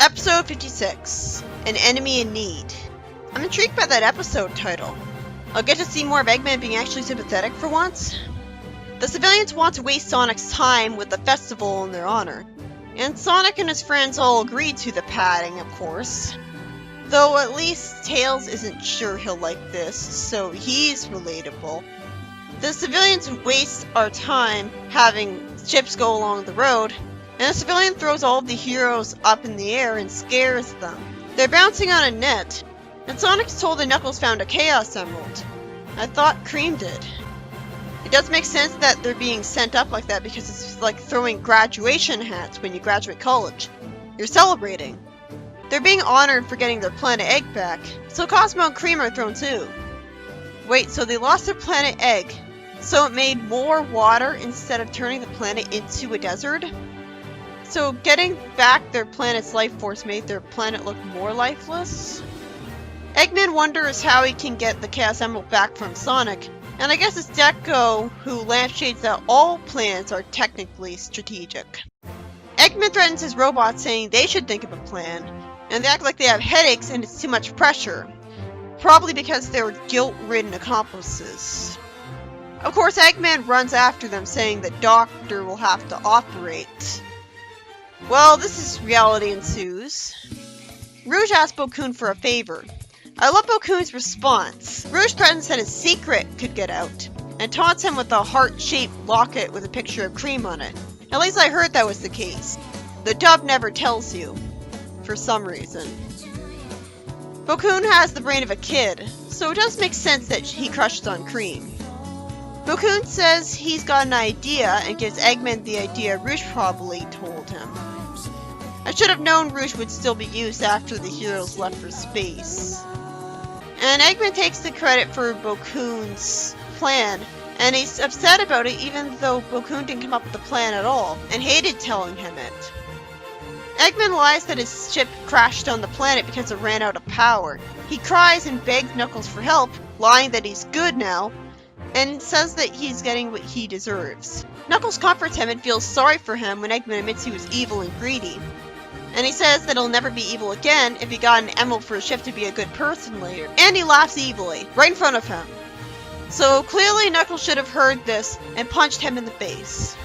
Episode 56, An Enemy in Need. I'm intrigued by that episode title. I'll get to see more of Eggman being actually sympathetic for once. The civilians want to waste Sonic's time with the festival in their honor, and Sonic and his friends all agree to the padding, of course. Though at least Tails isn't sure he'll like this, so he's relatable. The civilians waste our time having ships go along the road, and the civilian throws all of the heroes up in the air and scares them. They're bouncing on a net, and Sonic's told that Knuckles found a Chaos Emerald. I thought Cream did. It does make sense that they're being sent up like that because it's like throwing graduation hats when you graduate college. You're celebrating. They're being honored for getting their planet egg back, so Cosmo and Cream are thrown too. Wait, so they lost their planet egg, so it made more water instead of turning the planet into a desert? So getting back their planet's life force made their planet look more lifeless? Eggman wonders how he can get the Chaos Emerald back from Sonic, and I guess it's Deco who lampshades that all plans are technically strategic. Eggman threatens his robots saying they should think of a plan, and they act like they have headaches and it's too much pressure. Probably because they're guilt-ridden accomplices. Of course, Eggman runs after them saying the doctor will have to operate. Well, this is reality ensues. Rouge asks Bokoon for a favor. I love Bokoon's response. Rouge threatens that his secret could get out, and taunts him with a heart-shaped locket with a picture of Cream on it. At least I heard that was the case. The dub never tells you, for some reason. Bokoon has the brain of a kid, so it does make sense that he crushes on Cream. Bokoon says he's got an idea and gives Eggman the idea Rouge probably told him. I should have known Rouge would still be used after the heroes left for space. And Eggman takes the credit for Bokoon's plan, and he's upset about it even though Bokoon didn't come up with the plan at all, and hated telling him it. Eggman lies that his ship crashed on the planet because it ran out of power. He cries and begs Knuckles for help, lying that he's good now, and says that he's getting what he deserves. Knuckles comforts him and feels sorry for him when Eggman admits he was evil and greedy. And he says that he'll never be evil again if he got an emerald for his ship to be a good person later. And he laughs evilly, right in front of him. So clearly Knuckles should have heard this and punched him in the face.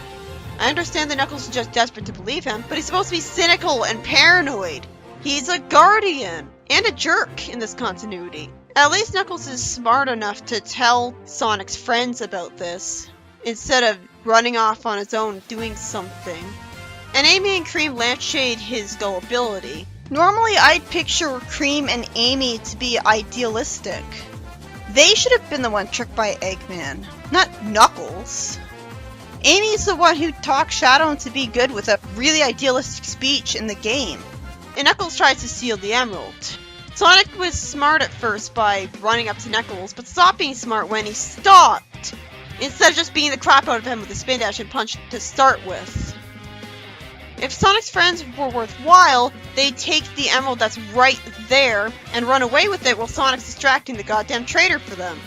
I understand that Knuckles is just desperate to believe him, but he's supposed to be cynical and paranoid. He's a guardian and a jerk in this continuity. At least Knuckles is smart enough to tell Sonic's friends about this, instead of running off on his own doing something. And Amy and Cream lampshade his gullibility. Normally I'd picture Cream and Amy to be idealistic. They should have been the one tricked by Eggman, not Knuckles. Amy's the one who talked Shadow into be good with a really idealistic speech in the game. And Knuckles tries to steal the emerald. Sonic was smart at first by running up to Knuckles, but stopped being smart when he stopped, instead of just beating the crap out of him with a spin dash and punch to start with. If Sonic's friends were worthwhile, they'd take the emerald that's right there and run away with it while Sonic's distracting the goddamn traitor for them.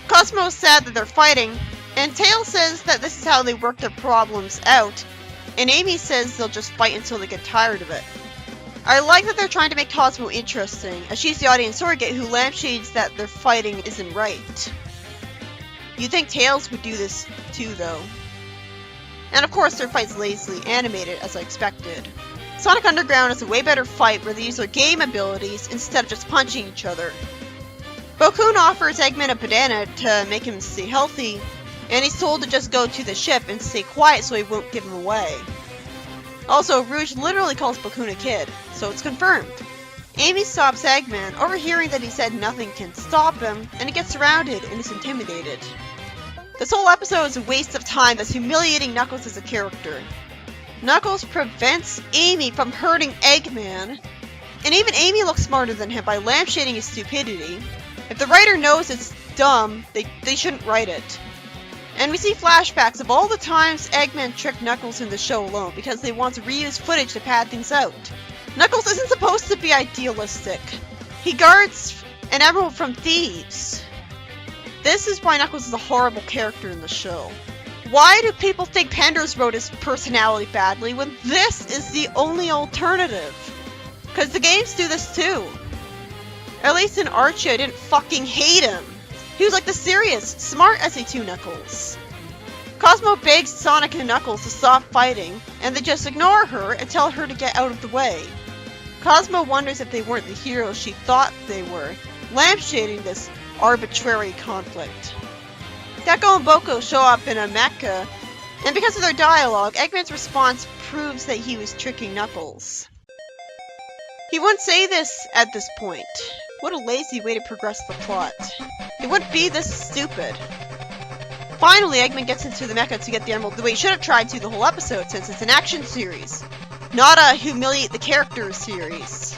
Cosmo's sad that they're fighting, and Tails says that this is how they work their problems out, and Amy says they'll just fight until they get tired of it. I like that they're trying to make Cosmo interesting, as she's the audience surrogate who lampshades that their fighting isn't right. You'd think Tails would do this too, though. And of course their fight's lazily animated, as I expected. Sonic Underground is a way better fight where they use their game abilities instead of just punching each other. Bokoon offers Eggman a banana to make him stay healthy, and he's told to just go to the ship and stay quiet so he won't give him away. Also, Rouge literally calls Bokoon a kid, so it's confirmed. Amy stops Eggman, overhearing that he said nothing can stop him, and he gets surrounded and is intimidated. This whole episode is a waste of time that's humiliating Knuckles as a character. Knuckles prevents Amy from hurting Eggman, and even Amy looks smarter than him by lampshading his stupidity. If the writer knows it's dumb, they shouldn't write it. And we see flashbacks of all the times Eggman tricked Knuckles in the show alone because they want to reuse footage to pad things out. Knuckles isn't supposed to be idealistic. He guards an emerald from thieves. This is why Knuckles is a horrible character in the show. Why do people think Panders wrote his personality badly when this is the only alternative? Cause the games do this too. At least in Archie, I didn't fucking hate him. He was like the serious, smart SE2 Knuckles. Cosmo begs Sonic and Knuckles to stop fighting, and they just ignore her and tell her to get out of the way. Cosmo wonders if they weren't the heroes she thought they were, lampshading this arbitrary conflict. Deco and Boko show up in a mecha, and because of their dialogue, Eggman's response proves that he was tricking Knuckles. He wouldn't say this at this point. What a lazy way to progress the plot. It wouldn't be this stupid. Finally, Eggman gets into the mecha to get the emerald the way he should have tried to the whole episode, since it's an action series, not a humiliate the characters series.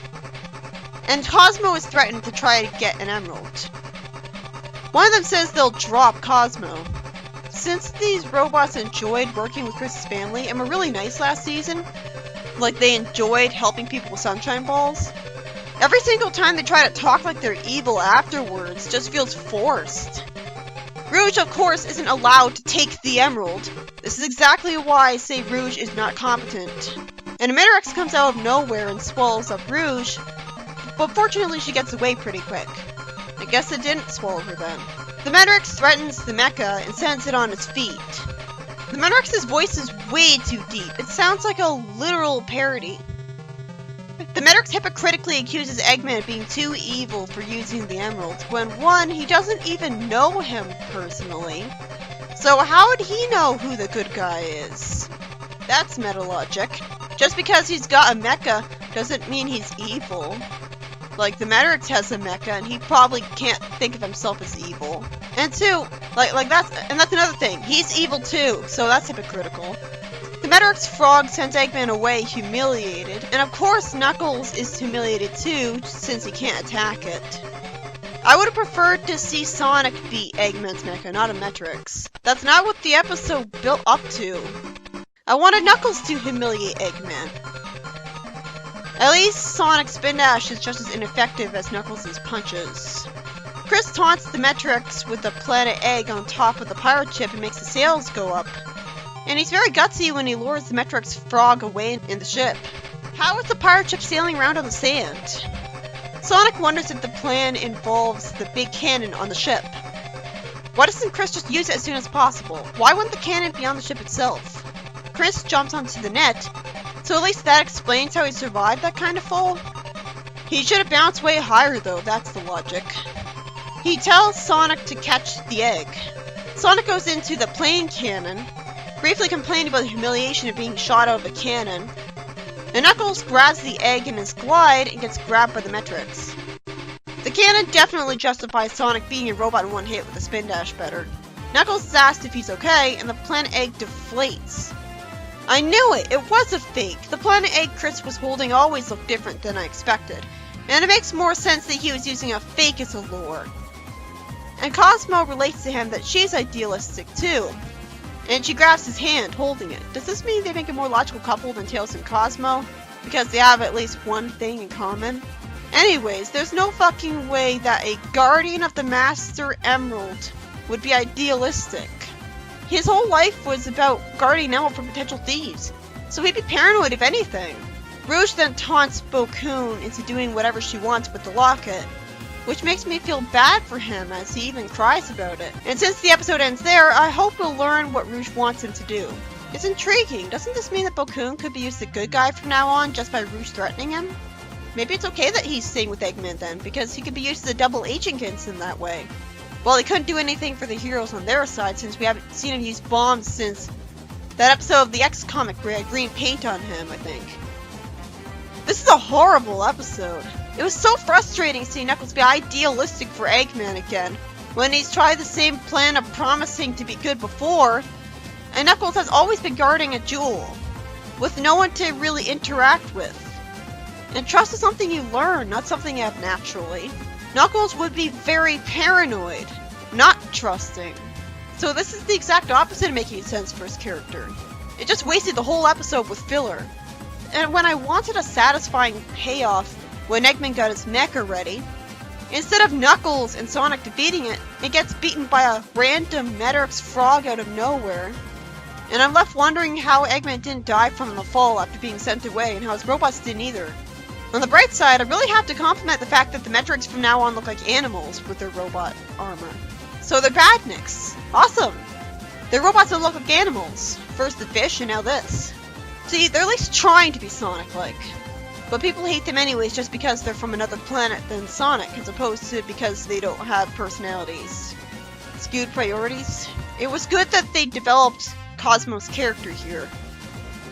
And Cosmo is threatened to try to get an emerald. One of them says they'll drop Cosmo. Since these robots enjoyed working with Chris's family and were really nice last season, like they enjoyed helping people with sunshine balls, every single time they try to talk like they're evil afterwards just feels forced. Rouge, of course, isn't allowed to take the emerald. This is exactly why I say Rouge is not competent. And Metrix comes out of nowhere and swallows up Rouge, but fortunately she gets away pretty quick. I guess it didn't swallow her then. The Metrix threatens the mecha and sends it on its feet. The Metrix's voice is way too deep. It sounds like a literal parody. The Metrix hypocritically accuses Eggman of being too evil for using the emerald, when one, he doesn't even know him personally. So how would he know who the good guy is? That's meta logic. Just because he's got a mecha doesn't mean he's evil. Like, the Metrix has a mecha and he probably can't think of himself as evil. And two, that's another thing. He's evil too, so that's hypocritical. The Metrix frog sends Eggman away humiliated, and of course Knuckles is humiliated too, since he can't attack it. I would have preferred to see Sonic beat Eggman's mecha, not a Metrix. That's not what the episode built up to. I wanted Knuckles to humiliate Eggman. At least Sonic's spin dash is just as ineffective as Knuckles' punches. Chris taunts the Metrix with a planet egg on top of the pirate ship and makes the sails go up. And he's very gutsy when he lures the Metrix frog away in the ship. How is the pirate ship sailing around on the sand? Sonic wonders if the plan involves the big cannon on the ship. Why doesn't Chris just use it as soon as possible? Why wouldn't the cannon be on the ship itself? Chris jumps onto the net, so at least that explains how he survived that kind of fall. He should have bounced way higher though, that's the logic. He tells Sonic to catch the egg. Sonic goes into the plane cannon, briefly complaining about the humiliation of being shot out of a cannon, and Knuckles grabs the egg in his glide and gets grabbed by the Metrix. The cannon definitely justifies Sonic beating a robot in one hit with a spin dash better. Knuckles is asked if he's okay, and the planet egg deflates. I knew it! It was a fake! The planet egg Chris was holding always looked different than I expected, and it makes more sense that he was using a fake as a lure. And Cosmo relates to him that she's idealistic too, and she grabs his hand, holding it. Does this mean they make a more logical couple than Tails and Cosmo? Because they have at least one thing in common? Anyways, there's no fucking way that a Guardian of the Master Emerald would be idealistic. His whole life was about guarding Emerald from potential thieves, so he'd be paranoid if anything. Rouge then taunts Bokoon into doing whatever she wants with the locket, which makes me feel bad for him as he even cries about it. And since the episode ends there, I hope we'll learn what Rouge wants him to do. It's intriguing. Doesn't this mean that Bokoon could be used as the good guy from now on just by Rouge threatening him? Maybe it's okay that he's staying with Eggman then, because he could be used as a double agent in that way. Well, he couldn't do anything for the heroes on their side since we haven't seen him use bombs since that episode of the X comic where he had green paint on him, I think. This is a horrible episode. It was so frustrating seeing Knuckles be idealistic for Eggman again, when he's tried the same plan of promising to be good before, and Knuckles has always been guarding a jewel, with no one to really interact with. And trust is something you learn, not something you have naturally. Knuckles would be very paranoid, not trusting. So this is the exact opposite of making sense for his character. It just wasted the whole episode with filler. And when I wanted a satisfying payoff when Eggman got his mecha ready, instead of Knuckles and Sonic defeating it, it gets beaten by a random Metrix frog out of nowhere. And I'm left wondering how Eggman didn't die from the fall after being sent away and how his robots didn't either. On the bright side, I really have to compliment the fact that the Metrix from now on look like animals with their robot armor. So they're badniks. Awesome! They're robots that look like animals. First the fish and now this. See, they're at least trying to be Sonic-like. But people hate them anyways just because they're from another planet than Sonic, as opposed to because they don't have personalities. Skewed priorities. It was good that they developed Cosmo's character here.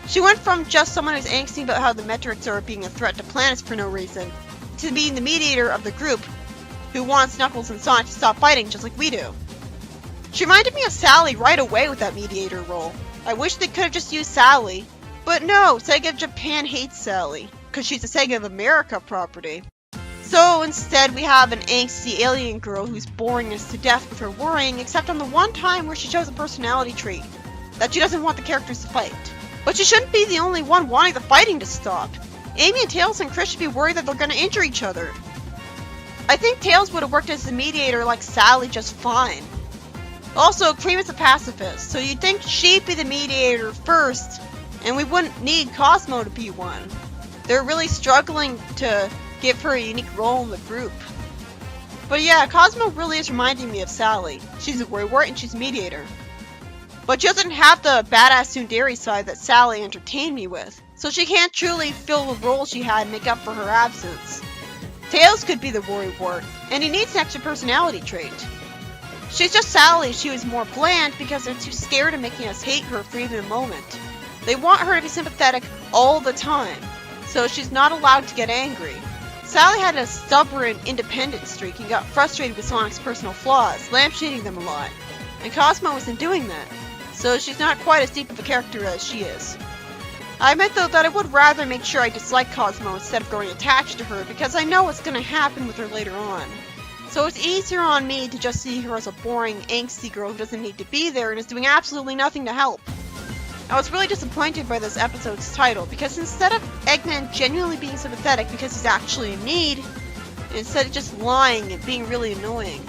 She went from just someone who's angsty about how the Metrix are being a threat to planets for no reason, to being the mediator of the group, who wants Knuckles and Sonic to stop fighting just like we do. She reminded me of Sally right away with that mediator role. I wish they could have just used Sally. But no, Sega of Japan hates Sally, because she's a Sega of America property. So instead we have an angsty alien girl who's boring us to death with her worrying, except on the one time where she shows a personality trait, that she doesn't want the characters to fight. But she shouldn't be the only one wanting the fighting to stop. Amy and Tails and Chris should be worried that they're going to injure each other. I think Tails would have worked as the mediator like Sally just fine. Also, Cream is a pacifist, so you'd think she'd be the mediator first, and we wouldn't need Cosmo to be one. They're really struggling to give her a unique role in the group. But yeah, Cosmo really is reminding me of Sally. She's a worrywart and she's a mediator. But she doesn't have the badass tsundere side that Sally entertained me with, so she can't truly fill the role she had and make up for her absence. Tails could be the worrywart, and he needs an extra personality trait. She's just Sally if she was more bland because they're too scared of making us hate her for even a moment. They want her to be sympathetic all the time, so she's not allowed to get angry. Sally had a stubborn, independent streak and got frustrated with Sonic's personal flaws, lampshading them a lot, and Cosmo isn't doing that. So she's not quite as deep of a character as she is. I admit though that I would rather make sure I dislike Cosmo instead of growing attached to her because I know what's going to happen with her later on. So it's easier on me to just see her as a boring, angsty girl who doesn't need to be there and is doing absolutely nothing to help. I was really disappointed by this episode's title because instead of Eggman genuinely being sympathetic because he's actually in need, instead of just lying and being really annoying,